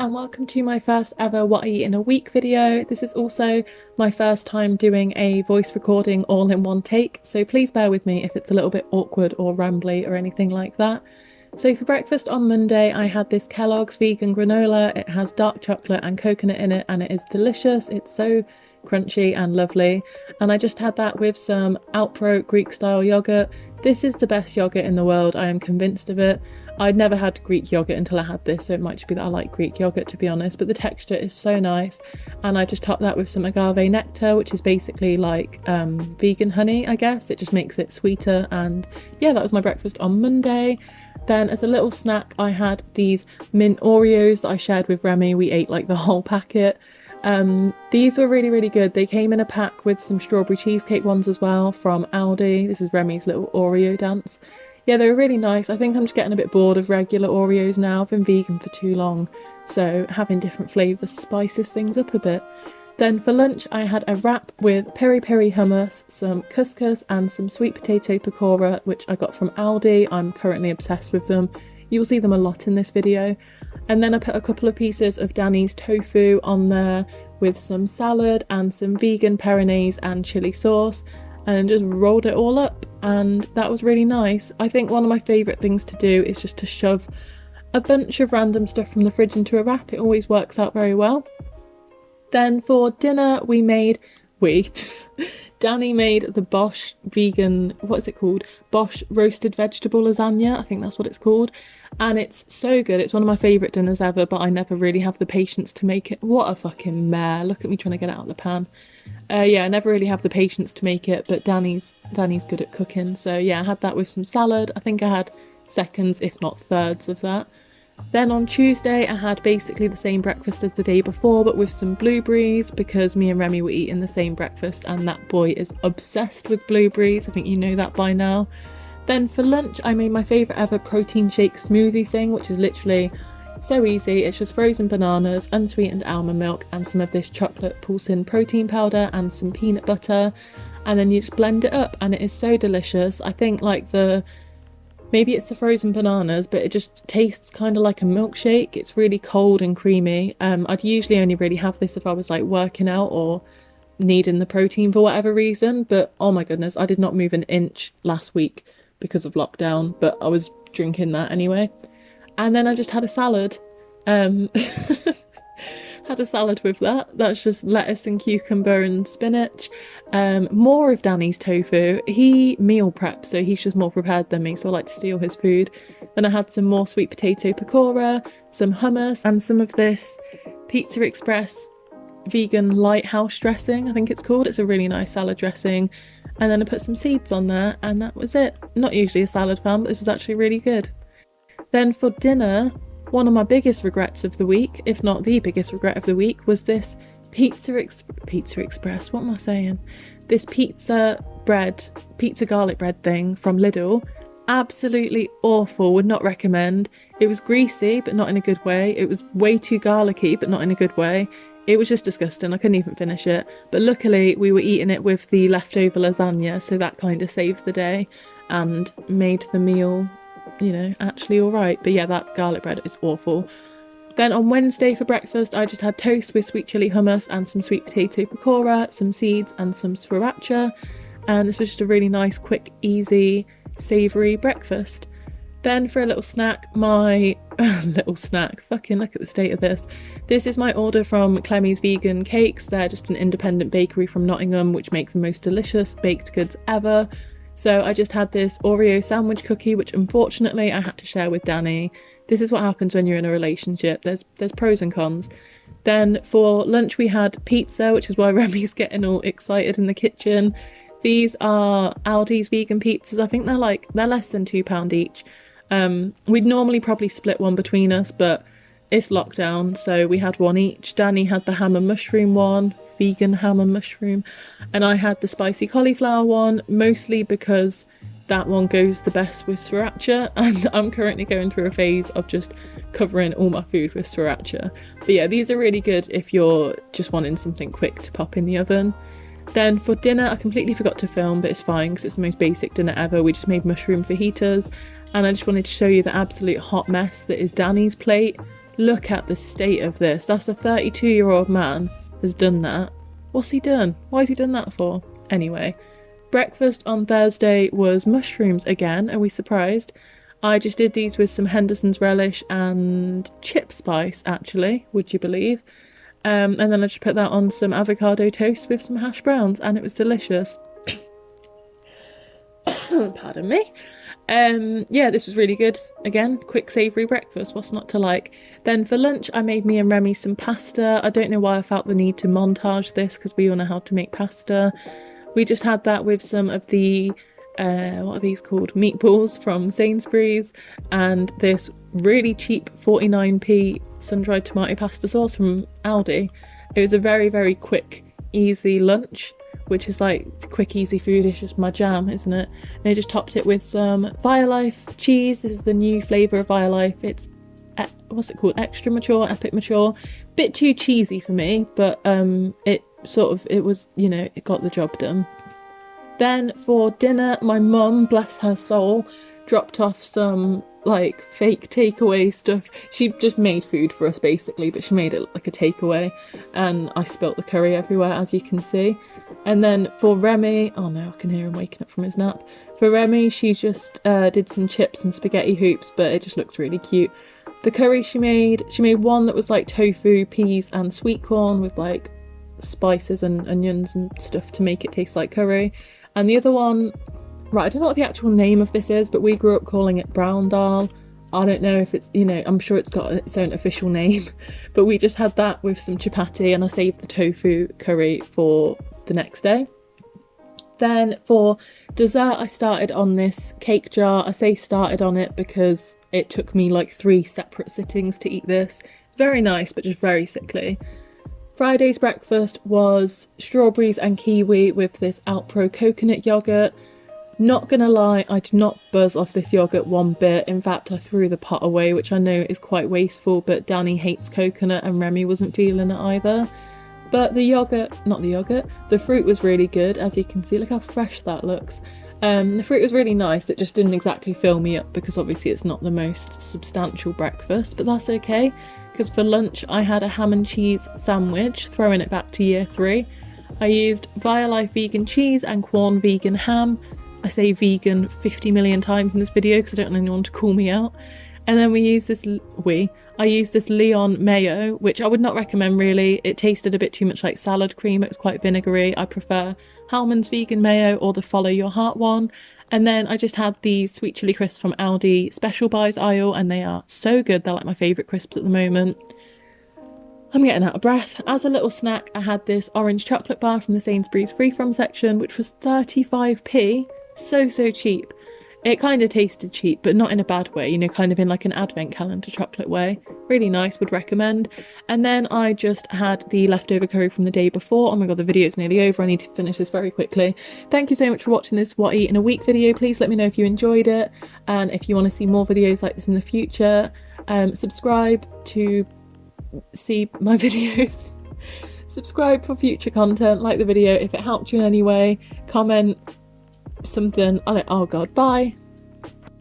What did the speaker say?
and welcome to my first ever What I Eat in a Week video. This is also my first time doing a voice recording all in one take, so please bear with me if it's a little bit awkward or rambly or anything like that. So for breakfast on Monday I had this Kellogg's vegan granola. It has dark chocolate and coconut in it and it is delicious. It's so crunchy and lovely, and I just had that with some Alpro Greek style yogurt. This is the best yogurt in the world, I am convinced of it. I'd never had Greek yogurt until I had this, so it might just be that I like Greek yogurt, to be honest, but the texture is so nice. And I just topped that with some agave nectar, which is basically like vegan honey, I guess. It just makes it sweeter, and yeah, that was my breakfast on Monday. Then as a little snack I had these mint Oreos that I shared with Remy. We ate like the whole packet. These were really good. They came in a pack with some strawberry cheesecake ones as well from Aldi. This is Remy's little Oreo dance. Yeah, they were really nice. I think I'm just getting a bit bored of regular Oreos now. I've been vegan for too long, so having different flavours spices things up a bit. Then for lunch I had a wrap with peri peri hummus, some couscous and some sweet potato pakora, which I got from Aldi. I'm currently obsessed with them. You will see them a lot in this video. And then I put a couple of pieces of Danny's tofu on there with some salad and some vegan peronaise and chilli sauce, and just rolled it all up, and that was really nice. I think one of my favourite things to do is just to shove a bunch of random stuff from the fridge into a wrap. It always works out very well. Then for dinner Danny made the Bosch vegan, what is it called? Bosch roasted vegetable lasagna, I think that's what it's called. And it's so good. It's one of my favourite dinners ever, but I never really have the patience to make it. What a fucking mare. Look at me trying to get it out of the pan. Yeah, I never really have the patience to make it, but Danny's good at cooking. So yeah, I had that with some salad. I think I had seconds, if not thirds of that. Then on Tuesday I had basically the same breakfast as the day before, but with some blueberries, because me and Remy were eating the same breakfast and that boy is obsessed with blueberries. I think you know that by now. Then for lunch I made my favourite ever protein shake smoothie thing, which is literally so easy. It's just frozen bananas, unsweetened almond milk and some of this chocolate pulse-in protein powder and some peanut butter, and then you just blend it up and it is so delicious. I think like maybe it's the frozen bananas, but it just tastes kind of like a milkshake. It's really cold and creamy. I'd usually only really have this if I was like working out or needing the protein for whatever reason, but oh my goodness, I did not move an inch last week because of lockdown, but I was drinking that anyway. And then I just had a salad. Had a salad with that. That's just lettuce and cucumber and spinach. More of Danny's tofu. He meal preps, so he's just more prepared than me, so I like to steal his food. Then I had some more sweet potato pakora, some hummus, and some of this Pizza Express vegan lighthouse dressing, I think it's called. It's a really nice salad dressing. And then I put some seeds on there, and that was it. Not usually a salad fan, but this was actually really good. Then for dinner, one of my biggest regrets of the week, if not the biggest regret of the week, was this Pizza Express, what am I saying? This pizza garlic bread thing from Lidl. Absolutely awful, would not recommend. It was greasy, but not in a good way. It was way too garlicky, but not in a good way. It was just disgusting. I couldn't even finish it. But luckily we were eating it with the leftover lasagna, so that kind of saved the day and made the meal, you know, actually all right. But yeah, that garlic bread is awful. Then on Wednesday for breakfast I just had toast with sweet chili hummus and some sweet potato pakora, some seeds and some sriracha, and this was just a really nice, quick, easy, savoury breakfast. Then for a little snack, fucking look at the state of this. This is my order from Clemmy's Vegan Cakes. They're just an independent bakery from Nottingham which make the most delicious baked goods ever. So I just had this Oreo sandwich cookie, which unfortunately I had to share with Danny. This is what happens when you're in a relationship. There's pros and cons. Then for lunch we had pizza, which is why Remy's getting all excited in the kitchen. These are Aldi's vegan pizzas. I think they're less than £2 each. We'd normally probably split one between us, but it's lockdown, so we had one each. Danny had the ham and mushroom one, vegan ham and mushroom, and I had the spicy cauliflower one, mostly because that one goes the best with sriracha, and I'm currently going through a phase of just covering all my food with sriracha. But yeah, these are really good if you're just wanting something quick to pop in the oven. Then for dinner, I completely forgot to film, but it's fine because it's the most basic dinner ever. We just made mushroom fajitas, and I just wanted to show you the absolute hot mess that is Danny's plate. Look at the state of this. That's a 32-year-old man has done that. What's he done? Why has he done that for? Anyway, breakfast on Thursday was mushrooms again. Are we surprised? I just did these with some Henderson's relish and chip spice, actually, would you believe? And then I just put that on some avocado toast with some hash browns, and it was delicious. Pardon me. Yeah, this was really good. Again, quick savoury breakfast, what's not to like? Then for lunch, I made me and Remy some pasta. I don't know why I felt the need to montage this, because we all know how to make pasta. We just had that with some of the, what are these called? Meatballs from Sainsbury's, and this really cheap 49p sun-dried tomato pasta sauce from Aldi. It was a very, very quick, easy lunch, which is like quick, easy food. It's just my jam, isn't it? And I just topped it with some Violife cheese. This is the new flavour of Violife. It's, what's it called? Extra mature, epic mature. Bit too cheesy for me, but it was, you know, it got the job done. Then for dinner, my mum, bless her soul, dropped off some like fake takeaway stuff. She just made food for us basically, but she made it like a takeaway, and I spilt the curry everywhere, as you can see. And then for Remy, oh no, I can hear him waking up from his nap. For Remy, she just did some chips and spaghetti hoops, but it just looks really cute. The curry she made one that was like tofu, peas and sweet corn with like spices and onions and stuff to make it taste like curry. And the other one, right, I don't know what the actual name of this is, but we grew up calling it brown dal. I don't know if it's, you know, I'm sure it's got its own official name, but we just had that with some chapati, and I saved the tofu curry for the next day. Then for dessert, I started on this cake jar. I say started on it because it took me like 3 separate sittings to eat this. Very nice, but just very sickly. Friday's breakfast was strawberries and kiwi with this Alpro coconut yogurt. Not gonna lie, I did not buzz off this yogurt one bit. In fact, I threw the pot away, which I know is quite wasteful, but Danny hates coconut and Remy wasn't feeling it either. But the fruit was really good, as you can see. Look how fresh that looks. The fruit was really nice. It just didn't exactly fill me up because obviously it's not the most substantial breakfast, but that's okay, because for lunch I had a ham and cheese sandwich, throwing it back to year 3. I used Violife vegan cheese and Quorn vegan ham. I say vegan 50 million times in this video because I don't want anyone to call me out. And then I used this Leon mayo, which I would not recommend really. It tasted a bit too much like salad cream. It was quite vinegary. I prefer Hellmann's vegan mayo or the Follow Your Heart one. And then I just had these sweet chili crisps from Aldi special buys aisle, and they are so good. They're like my favourite crisps at the moment. I'm getting out of breath. As a little snack, I had this orange chocolate bar from the Sainsbury's free from section, which was 35p. So cheap. It kind of tasted cheap, but not in a bad way, you know, kind of in like an advent calendar chocolate way. Really nice, would recommend. And then I just had the leftover curry from the day before. Oh my god, the video is nearly over. I need to finish this very quickly. Thank you so much for watching this What I Eat in a Week video. Please let me know if you enjoyed it, and if you want to see more videos like this in the future. Subscribe to see my videos. Subscribe for future content, like the video if it helped you in any way, comment something. Oh god, bye.